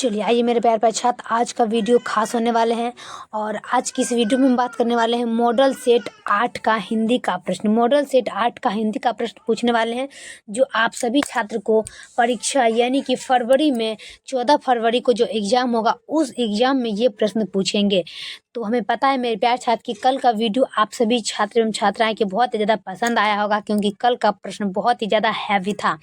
चलिए आइए मेरे प्यार प्यारे छात्र, आज का वीडियो खास होने वाले हैं। और आज की इस वीडियो में हम बात करने वाले हैं मॉडल सेट 8 का हिंदी का प्रश्न। मॉडल सेट 8 का हिंदी का प्रश्न पूछने वाले हैं, जो आप सभी छात्र को परीक्षा यानी कि फरवरी में 14 फरवरी को जो एग्ज़ाम होगा उस एग्ज़ाम में ये प्रश्न पूछेंगे। तो हमें पता है मेरे प्यार छात्र कि कल का वीडियो आप सभी छात्र एवं छात्राएं के बहुत ही ज़्यादा पसंद आया होगा, क्योंकि कल का प्रश्न बहुत ही ज़्यादा हैवी था।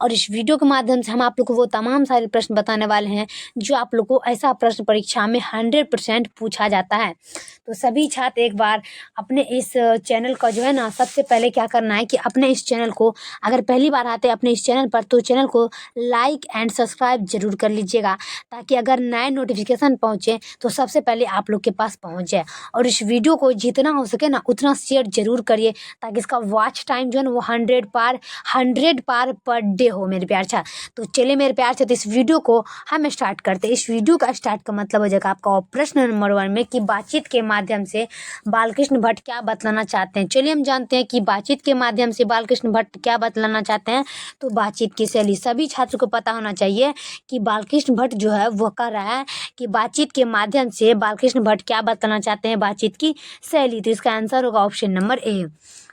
और इस वीडियो के माध्यम से हम आप लोग को वो तमाम सारे प्रश्न बताने वाले हैं जो आप लोग को ऐसा प्रश्न परीक्षा में 100% पूछा जाता है। तो सभी छात्र एक बार अपने इस चैनल का जो है ना, सबसे पहले क्या करना है कि अपने इस चैनल को, अगर पहली बार आते हैं अपने इस चैनल पर, तो चैनल को लाइक एंड सब्सक्राइब जरूर कर लीजिएगा, ताकि अगर नए नोटिफिकेशन पहुँचे तो सबसे पहले आप लोग के पास पहुँच जाए। और इस वीडियो को जितना हो सके ना उतना शेयर जरूर करिए, ताकि इसका वॉच टाइम जो है ना वो 100 पार पर डे हो मेरे प्यार छात्र। तो चलिए मेरे प्यार छात्र, इस वीडियो को हम स्टार्ट करते हैं। इस वीडियो का स्टार्ट का मतलब हो जाएगा आपका प्रश्न नंबर 1 में कि बातचीत के माध्यम से बालकृष्ण भट्ट क्या बतलाना चाहते हैं। चलिए हम जानते हैं कि बातचीत के माध्यम से बालकृष्ण भट्ट क्या बतलाना चाहते हैं। तो बातचीत की शैली सभी छात्र को पता होना चाहिए कि बालकृष्ण भट्ट जो है वो कह रहा है कि बातचीत के माध्यम से बालकृष्ण भट्ट क्या बताना चाहते हैं, बातचीत की शैली। तो इसका आंसर होगा ऑप्शन नंबर ए।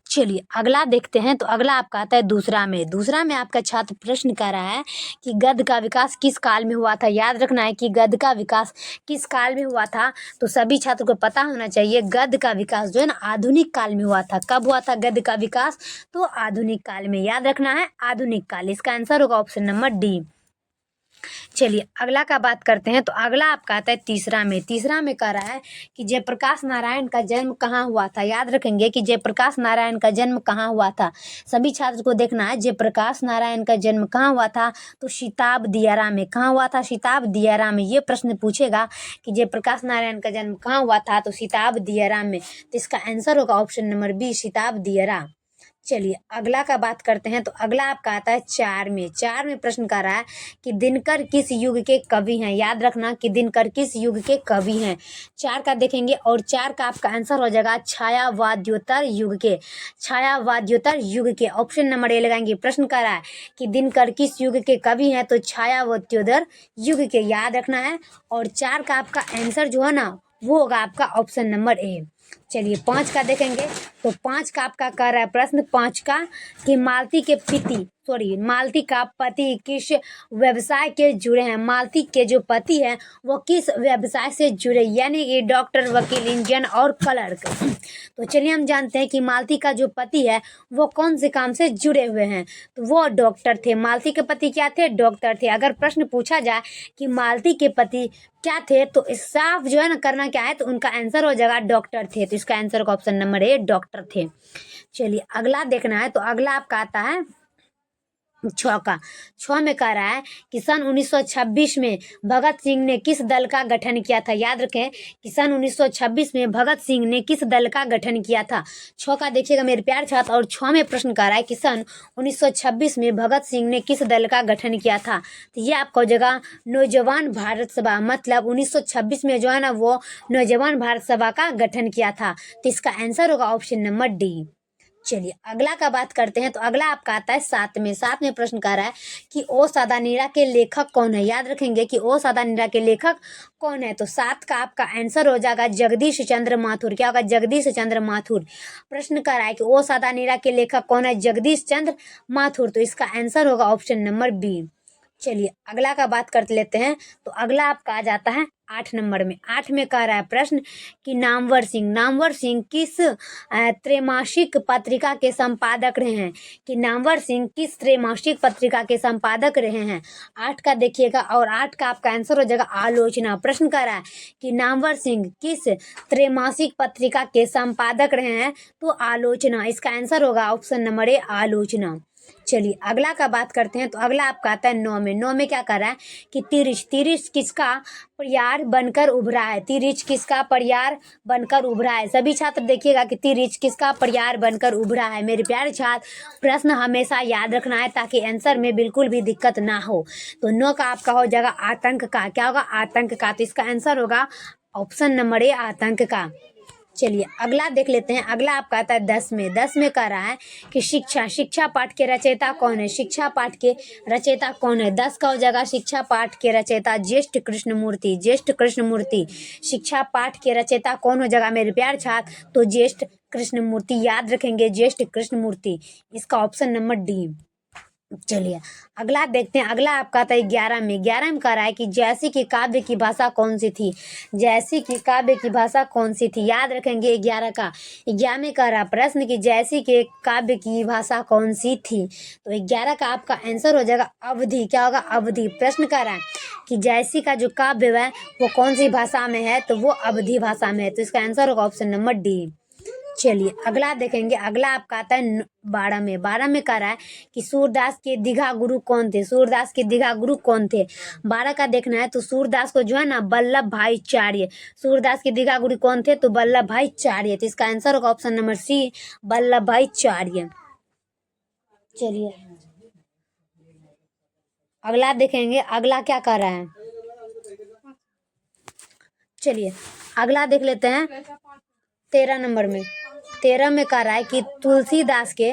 चलिए अगला देखते हैं। तो अगला आपका आता है दूसरा में आपका छात्र प्रश्न कर रहा है कि गद्य का विकास किस काल में हुआ था। याद रखना है कि गद्य का विकास किस काल में हुआ था। तो सभी छात्र को पता होना चाहिए गद्य का विकास जो है ना आधुनिक काल में हुआ था। कब हुआ था गद्य का विकास? तो आधुनिक काल में। याद रखना है आधुनिक काल। इसका आंसर होगा ऑप्शन नंबर डी। चलिए अगला का बात करते हैं। तो अगला आपका आता है तीसरा में कह रहा है कि जयप्रकाश नारायण का जन्म कहाँ हुआ था। याद रखेंगे कि जयप्रकाश नारायण का जन्म कहाँ हुआ था। सभी छात्र को देखना है जयप्रकाश नारायण का जन्म कहाँ हुआ था। तो सिताब दियारा में। कहाँ हुआ था? सिताब दियारा में। ये प्रश्न पूछेगा कि जयप्रकाश नारायण का जन्म कहाँ हुआ था, तो सिताब दियारा में। तो इसका आंसर होगा ऑप्शन नंबर बी, सिताब दियारा। चलिए अगला का बात करते हैं। तो अगला आपका आता है चार में प्रश्न कर रहा है कि दिनकर किस युग के कवि हैं। याद रखना कि दिनकर किस युग के कवि हैं। 4 का देखेंगे और 4 का आपका आंसर हो जाएगा छायावाद्योत्तर युग के। ऑप्शन नंबर ए लगाएंगे। प्रश्न कर रहा है कि दिनकर किस युग के कवि हैं, तो छायावाद्योत्तर युग के। याद रखना है। और 4 का आपका आंसर जो है ना वो होगा आपका ऑप्शन नंबर ए। चलिए 5 का देखेंगे। तो 5 का आपका कह रहा है प्रश्न 5 का कि मालती का पति किस व्यवसाय के जुड़े हैं। मालती के जो पति हैं वो किस व्यवसाय से जुड़े, यानी कि डॉक्टर, वकील, इंजीनियर और क्लर्क। तो चलिए हम जानते हैं कि मालती का जो पति है वो कौन से काम से जुड़े हुए हैं। तो वो डॉक्टर थे। मालती के पति क्या थे? डॉक्टर थे। अगर प्रश्न पूछा जाए कि मालती के पति क्या थे, तो साफ जो है ना करना क्या है, तो उनका आंसर हो जाएगा डॉक्टर थे। तो इसका आंसर का ऑप्शन नंबर ए, डॉक्टर थे। चलिए अगला देखना है। तो अगला आपका आता है 6 में कह रहा है कि सन 1926 में भगत सिंह ने किस दल का गठन किया था। याद रखें कि सन 1926 में भगत सिंह ने किस दल का गठन किया था। 6 का देखिएगा मेरे प्यार छात्र। और 6 में प्रश्न कर रहा है कि सन 1926 में भगत सिंह ने किस दल का गठन किया था। तो ये आपको जगह नौजवान भारत सभा, मतलब 1926 में जो है ना वो नौजवान भारत सभा का गठन किया था। तो इसका आंसर होगा ऑप्शन नंबर डी। चलिए अगला का बात करते हैं। तो अगला आपका आता है 7 में प्रश्न कर रहा है कि ओ सादा नीरा के लेखक कौन है। याद रखेंगे कि ओ सादा नीरा के लेखक कौन है। तो 7 का आपका आंसर हो जाएगा जगदीश चंद्र माथुर। क्या होगा? जगदीश चंद्र माथुर। प्रश्न कर रहा है कि ओ सादा नीरा के लेखक कौन है? जगदीश चंद्र माथुर। तो इसका आंसर होगा ऑप्शन नंबर बी। चलिए अगला का बात कर लेते हैं। तो अगला आपका आ जाता है 8 नंबर में। 8 में कह रहा है प्रश्न कि नामवर सिंह किस त्रैमासिक पत्रिका के संपादक रहे हैं। कि नामवर सिंह किस त्रैमासिक पत्रिका के संपादक रहे हैं। 8 का देखिएगा। और 8 का आपका आंसर हो जाएगा आलोचना। प्रश्न कर रहा है कि नामवर सिंह किस त्रैमासिक पत्रिका के संपादक रहे हैं। तो आलोचना। इसका आंसर होगा ऑप्शन नंबर ए, आलोचना। चलिए अगला का बात करते हैं। तो अगला आपका आता है 9 में क्या कर रहा है कि तिरिच किसका पर्याय बनकर उभरा है। तिरिच किसका पर्याय बनकर उभरा है। सभी छात्र देखिएगा कि तिरिच किसका पर्याय बनकर उभरा है। मेरे प्यारे छात्र प्रश्न हमेशा याद रखना है, ताकि आंसर में बिल्कुल भी दिक्कत ना हो। तो 9 का आपका हो जाएगा आतंक का। क्या होगा? आतंक का। तो इसका आंसर होगा ऑप्शन नंबर ए, आतंक का। चलिए अगला देख लेते हैं। अगला आपका आता है 10 में। 10 में कह रहा है कि शिक्षा, शिक्षा पाठ के रचयिता कौन है? शिक्षा पाठ के रचयिता कौन है? 10 का हो जाएगा शिक्षा पाठ के रचयिता ज्येष्ठ कृष्णमूर्ति। ज्येष्ठ कृष्णमूर्ति शिक्षा पाठ के रचयिता कौन हो जाएगा मेरे प्यारे छात्र? तो ज्येष्ठ कृष्णमूर्ति, याद रखेंगे ज्येष्ठ कृष्णमूर्ति। इसका ऑप्शन नंबर डी। चलिए अगला देखते हैं। अगला आपका आता है 11 में। 11 में कह रहा है कि जैसी की काव्य की भाषा कौन सी थी? जैसी की काव्य की भाषा कौन सी थी? याद रखेंगे 11 का। 11 में कह रहा प्रश्न कि जैसी के काव्य की भाषा कौन सी थी? तो 11 का आपका आंसर हो जाएगा अवधि। क्या होगा? अवधि। प्रश्न कह रहा है कि जैसी का जो काव्य है वो कौन सी भाषा में है? तो वो अवधि भाषा में है। तो इसका आंसर होगा ऑप्शन नंबर डी। चलिए अगला देखेंगे। अगला आपका आता है 12 में। 12 में कह रहा है कि सूरदास के दीघा गुरु कौन थे? सूरदास के दीघा गुरु कौन थे? 12 का देखना है। तो सूरदास को जो है ना वल्लभ भाई चार्य, सूरदास के दीघा गुरु कौन थे? तो वल्लभ भाई चार्य। तो इसका आंसर होगा ऑप्शन नंबर सी, वल्लभ भाई चार्य। चलिए अगला देखेंगे। अगला क्या कर रहा है? चलिए अगला देख लेते हैं 13 नंबर में। 13 में कह रहा है कि तुलसीदास के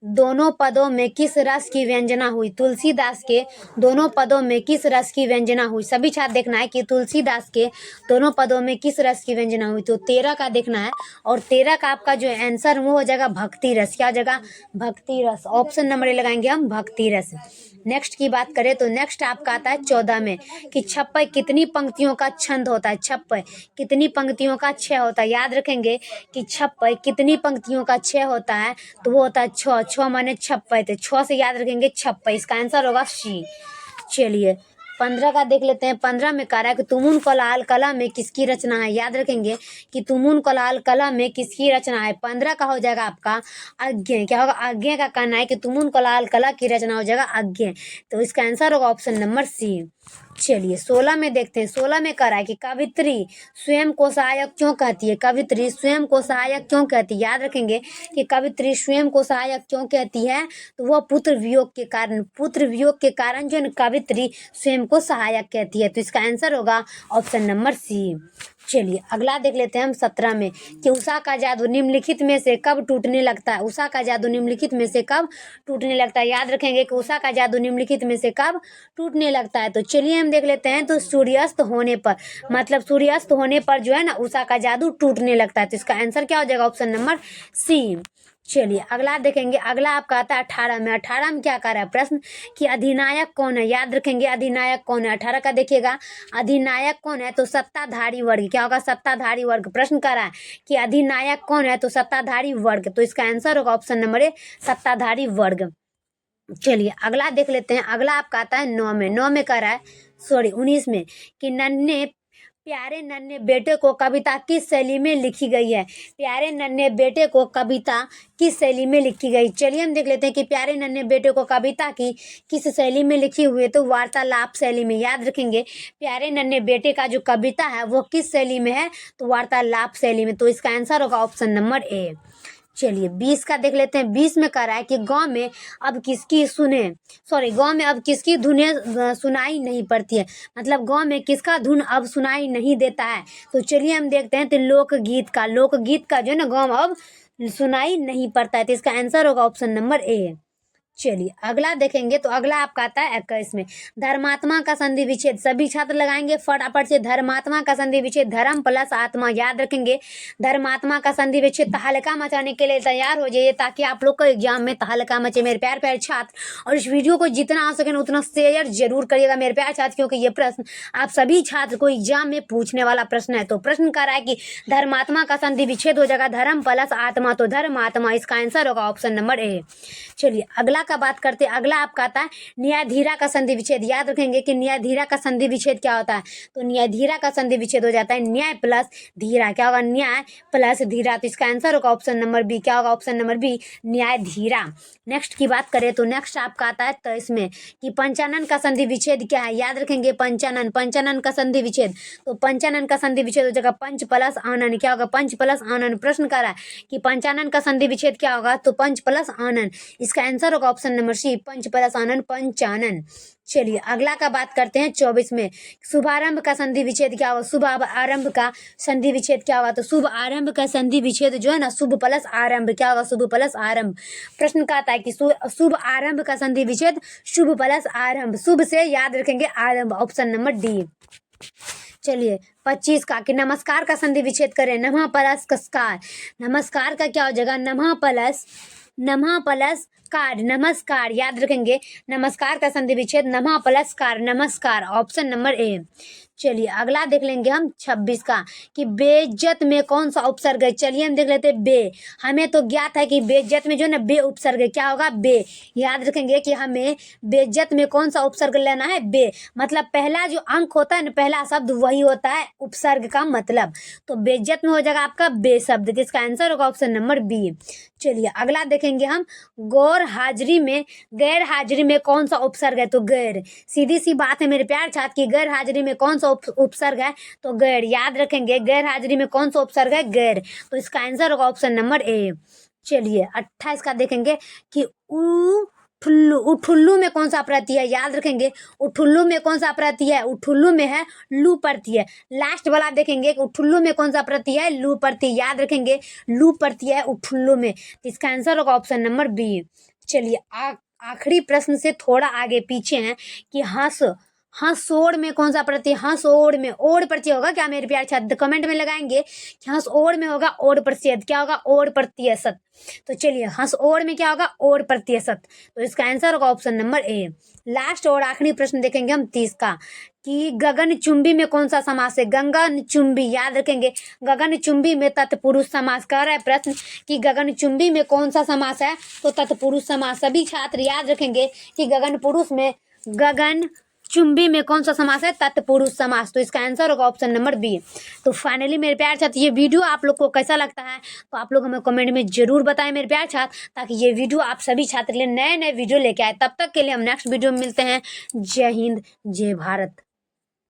दोनों पदों में किस रस की व्यंजना हुई? तुलसीदास के दोनों पदों में किस रस की व्यंजना हुई? सभी छात्र देखना है कि तुलसीदास के दोनों पदों में किस रस की व्यंजना हुई। तो 13 का देखना है और 13 का आपका जो आंसर वो हो जाएगा भक्ति रस। क्या हो जाएगा? भक्ति रस। ऑप्शन नंबर ए लगाएंगे हम, भक्ति रस। नेक्स्ट की बात करें तो नेक्स्ट आपका आता है 14 में कि छप्पय कितनी पंक्तियों का छंद होता है? छप्पय कितनी पंक्तियों का छह होता है? याद रखेंगे कि छप्पय कितनी पंक्तियों का छह होता है? तो वो होता है छः। छः माने छप्पय, तो छः से याद रखेंगे छप्पय। इसका आंसर होगा सी। चलिए 15 का देख लेते हैं। 15 में कह रहा है कि तुमुन को लाल कला में किसकी रचना है? याद रखेंगे कि तुमुन को लाल कला में किसकी रचना है? 15 का हो जाएगा आपका अज्ञे। क्या होगा? अज्ञे का कहना है कि तुमुन को लाल कला की रचना हो जाएगा अज्ञे। तो इसका आंसर होगा ऑप्शन नंबर सी। चलिए 16 में देखते हैं। 16 में कह रहा है कि कवित्री स्वयं को सहायक क्यों कहती है? कवित्री स्वयं को सहायक क्यों कहती है? याद रखेंगे कि कवित्री स्वयं को सहायक क्यों कहती है? तो वह पुत्र वियोग के कारण, पुत्र वियोग के कारण जो है कवित्री स्वयं को सहायक कहती है। तो इसका आंसर होगा ऑप्शन नंबर सी। चलिए अगला देख लेते हैं हम 17 में कि उषा का जादू निम्नलिखित में से कब टूटने लगता है? उषा का जादू निम्नलिखित में से कब टूटने लगता है? याद रखेंगे कि उषा का जादू निम्नलिखित में से कब टूटने लगता है। तो चलिए हम देख लेते हैं। तो सूर्यास्त होने पर, मतलब सूर्यास्त होने पर जो है ना उषा का जादू टूटने लगता है। तो इसका आंसर क्या हो जाएगा? Option number C. चलिए अगला देखेंगे। अगला आपका आता है 18 में। 18 में क्या कर रहा है प्रश्न कि अधिनायक कौन है? याद रखेंगे अधिनायक कौन है। 18 का देखिएगा अधिनायक कौन है? तो सत्ताधारी वर्ग। क्या होगा? सत्ताधारी वर्ग। प्रश्न कर रहा है कि अधिनायक कौन है? तो सत्ताधारी वर्ग। तो इसका आंसर होगा ऑप्शन नंबर ए, सत्ताधारी वर्ग। चलिए अगला देख लेते हैं। अगला आपका आता है 9 में। 9 में कह रहा है 19 में कि नन्हे प्यारे नन्हे बेटे को कविता किस शैली में लिखी गई है? प्यारे नन्हे बेटे को कविता किस शैली में लिखी गई? चलिए हम देख लेते हैं कि प्यारे नन्हे बेटे को कविता की किस शैली में लिखी हुई है? तो वार्तालाप शैली में। याद रखेंगे प्यारे नन्हे बेटे का जो कविता है वो किस शैली में है? तो वार्तालाप शैली में। तो इसका आंसर होगा ऑप्शन नंबर ए। चलिए 20 का देख लेते हैं। 20 में कह रहा है कि गांव में अब किसकी गांव में अब किसकी धुनें सुनाई नहीं पड़ती है? मतलब गांव में किसका धुन अब सुनाई नहीं देता है? तो चलिए हम देखते हैं। तो लोकगीत का जो है ना गांव अब सुनाई नहीं पड़ता है। तो इसका आंसर होगा ऑप्शन नंबर ए। चलिए अगला देखेंगे। तो अगला आपका आता है 21 में। धर्मात्मा का संधि विच्छेद। सभी छात्र लगाएंगे फटाफट से। धर्मात्मा का संधि विच्छेद, धर्म प्लस आत्मा। याद रखेंगे धर्मात्मा का संधि विच्छेद। तहलका मचाने के लिए तैयार हो जाइए ताकि आप लोग को एग्जाम में तहलका मचे मेरे प्यार प्यारे छात्र। और इस वीडियो को जितना आ सके उतना शेयर जरूर करिएगा मेरे प्यारे छात्र, क्योंकि ये प्रश्न आप सभी छात्र को एग्जाम में पूछने वाला प्रश्न है। तो प्रश्न कर रहा है कि धर्मात्मा का संधि विच्छेद हो जाएगा धर्म प्लस आत्मा। तो धर्मात्मा। इसका आंसर होगा ऑप्शन नंबर ए। चलिए अगला का बात करते हैं। अगला आपका आता है न्यायधीरा का संधि विच्छेद। याद रखेंगे कि न्यायधीरा का संधि विच्छेद क्या होता है? तो न्यायधीरा का संधि विच्छेद हो जाता है न्याय प्लस धीरा। क्या होगा? न्याय प्लस धीरा। तो इसका आंसर होगा ऑप्शन नंबर बी। क्या होगा? ऑप्शन नंबर बी, न्यायधीरा। नेक्स्ट की बात करें तो नेक्स्ट आपका आता है 23 में कि पंचानन का संधि विच्छेद क्या है? याद रखेंगे पंचानन का संधि विच्छेद। तो पंचानन का संधि विच्छेद हो जाएगा पंच प्लस आनन। क्या होगा? पंच प्लस आनन। प्रश्न कर रहा है कि पंचानन का संधि विच्छेद क्या होगा? तो पंच प्लस आनन। इसका आंसर होगा ऑप्शन नंबर सी, पंच प्लस आनन पंचानन। चलिए अगला का बात करते हैं 24 में। शुभारंभ का संधि विच्छेद क्या हुआ? शुभ आरंभ का संधि विच्छेद क्या हुआ? तो शुभ आरंभ का संधि विच्छेद जो है ना, शुभ प्लस आरंभ क्या होगा? शुभ प्लस आरंभ। प्रश्न का आता है कि शुभ आरंभ का संधि विच्छेद शुभ प्लस आरंभ। शुभ से याद रखेंगे आरंभ, ऑप्शन नंबर डी। चलिए 25 का कि नमस्कार का संधि विच्छेद करें, नमः प्लस कस्कार। नमस्कार का क्या हो जाएगा? नमः प्लस कार, नमस्कार। याद रखेंगे नमस्कार का संधि विच्छेद नमः प्लस कार, नमस्कार, ऑप्शन नंबर ए। चलिए अगला देख लेंगे हम 26 का कि बेइज्जत में कौन सा उपसर्ग है? चलिए हम देख लेते हैं बे। हमें तो ज्ञात है कि बेइज्जत में जो है ना बे उपसर्ग है, क्या होगा? बे। याद रखेंगे कि हमें बेइज्जत में कौन सा उपसर्ग लेना है? बे। मतलब पहला जो अंक होता है ना, पहला शब्द, वही होता है उपसर्ग का मतलब। तो बेइज्जत में हो जाएगा आपका बे शब्द, जिसका आंसर होगा ऑप्शन नंबर बी। चलिए अगला देखेंगे हम गैर हाजिरी में कौन सा उपसर्ग है? तो गैर। सीधी सी बात है मेरे प्यार छात्र की गैर हाजिरी में कौन सा उपसर्ग है? तो गैर। याद रखेंगे गैर हाजिरी में कौन सा उपसर्ग है? गैर। तो इसका आंसर होगा ऑप्शन नंबर ए। चलिए 28 का देखेंगे कि उठुल्लू में कौन सा प्रत्यय है? याद रखेंगे उठुल्लू में कौन सा प्रत्यय है? उठुल्लू में है लू प्रत्यय। लास्ट वाला देखेंगे उठुल्लू में कौन सा प्रत्यय है? लू प्रत्यय। याद रखेंगे लू प्रत्यय है उठुल्लू में। तो इसका आंसर होगा ऑप्शन नंबर बी। चलिए आखिरी प्रश्न से थोड़ा आगे पीछे हैं कि हंसोड़ में कौन सा प्रत्यय? हंसोड़ में ओड़ प्रत्यय होगा क्या मेरे प्यारे छात्र? कमेंट में लगाएंगे कि हंसोड़ में होगा ओड़ प्रत्यय। क्या होगा? ओड़ प्रत्यय सत। तो चलिए हंसोड़ में क्या होगा? ओड़ प्रत्यय सत। तो इसका आंसर होगा ऑप्शन नंबर ए। लास्ट और आखिरी प्रश्न देखेंगे हम 30 का कि गगनचुंबी में कौन सा समास है? गगनचुंबी। याद रखेंगे गगनचुंबी में तत्पुरुष समास। कह रहा है प्रश्न कि गगनचुंबी में कौन सा समास है? तो तत्पुरुष समास। सभी छात्र याद रखेंगे कि गगनचुंबी में कौन सा समास है? तत्पुरुष समास। तो इसका आंसर होगा ऑप्शन नंबर बी। तो फाइनली मेरे प्यार छात्र ये वीडियो आप लोग को कैसा लगता है तो आप लोग हमें कमेंट में जरूर बताएं मेरे प्यार छात्र, ताकि ये वीडियो आप सभी छात्र के लिए नए नए वीडियो लेके आए। तब तक के लिए हम नेक्स्ट वीडियो में मिलते हैं। जय हिंद, जय भारत।